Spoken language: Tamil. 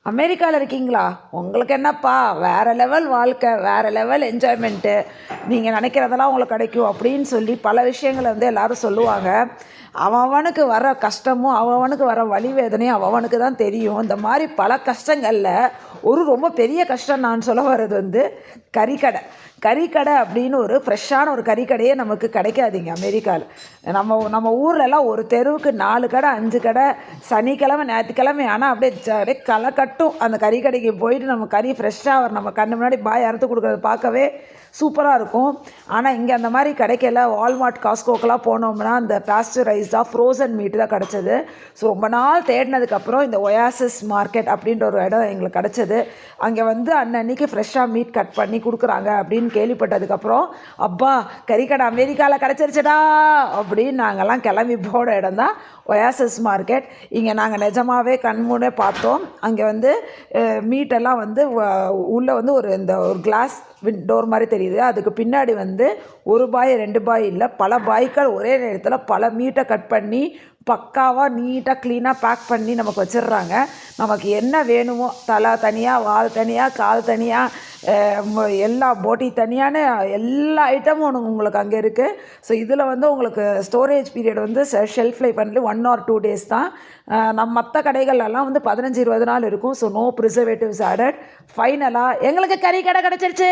அமெரிக்காவில் இருக்கீங்களா? உங்களுக்கு என்னப்பா வேறு லெவல் வாழ்க்கை, வேறு லெவல் என்ஜாய்மெண்ட்டு, நீங்கள் நினைக்கிறதெல்லாம் உங்களுக்கு கிடைக்கும் அப்படின்னு சொல்லி பல விஷயங்களை வந்து எல்லோரும் சொல்லுவாங்க. அவனுக்கு வர கஷ்டமும் அவனுக்கு வர வலி வேதனையும் அவனுக்கு தான் தெரியும். இந்த மாதிரி பல கஷ்டங்களில் ஒரு ரொம்ப பெரிய கஷ்டம் நான் சொல்ல வர்றது வந்து கறிக்கடை. கறிக்கடை அப்படின்னு ஒரு ஃப்ரெஷ்ஷான ஒரு கறிக்கடையே நமக்கு கிடைக்காதீங்க அமெரிக்காவில். நம்ம ஊர்லலாம் ஒரு தெருவுக்கு 4 கடை 5 கடை, சனிக்கிழமை ஞாயிற்றுக்கிழமை ஆனால் அப்படியே களை கட்டும். அந்த கறிக்கடைக்கு போயிட்டு நம்ம கறி ஃப்ரெஷ்ஷாக நம்ம கண்ணு முன்னாடி பாய் அறுத்து கொடுக்குறத பார்க்கவே சூப்பராக இருக்கும். ஆனால் இங்கே அந்த மாதிரி கிடைக்கல. வால்மார்ட், காஸ்கோக்கெலாம் போனோம்னா அந்த பாஸ்டரைஸ்டாக ஃப்ரோசன் மீட்டு தான் கிடச்சிது. ஸோ ரொம்ப நாள் தேடினதுக்கப்புறம் இந்த ஒயாசிஸ் மார்க்கெட் அப்படின்ற ஒரு இடம் எங்களுக்கு கிடச்சிது. அங்கே வந்து அன்னன்னைக்கு ஃப்ரெஷ்ஷாக மீட் கட் பண்ணி கொடுக்குறாங்க அப்படின்னு கேள்விப்பட்டதுக்கப்புறம், அப்பா கறிக்கடை அமெரிக்காவில் கிடச்சிருச்சடா அப்படின்னு நாங்கள்லாம் கிளம்பி போன இடம் தான் ஒயாசிஸ் மார்க்கெட். இங்கே நாங்கள் நிஜமாகவே கண்முன்னே பார்த்தோம். அங்கே வந்து மீட்டெல்லாம் வந்து உள்ளே வந்து ஒரு கிளாஸ் டோர் மாதிரி தெரியுது. அதுக்கு பின்னாடி வந்து 1 பாய் 2 பாய் இல்லை, பல பாய்கள் ஒரே நேரத்தில் பல மீட்டை கட் பண்ணி பக்காவாக நீட்டாக க்ளீனாக பேக் பண்ணி நமக்கு வச்சிடுறாங்க. நமக்கு என்ன வேணுமோ, தலை தனியாக, வால் தனியாக, கால் தனியாக, எல்லா போட்டி தனியான எல்லா ஐட்டமும் உங்களுக்கு அங்கே இருக்குது. ஸோ இதில் வந்து உங்களுக்கு ஸ்டோரேஜ் பீரியட் வந்து ஷெல்ஃப் லைஃப் பண்ணி 1 or 2 days தான். மற்ற கடைகள்லாம் வந்து 15-20 நாள் இருக்கும். So no preservatives added. ஃபைனலாக எங்களுக்கு கறி கடை கிடச்சிருச்சு.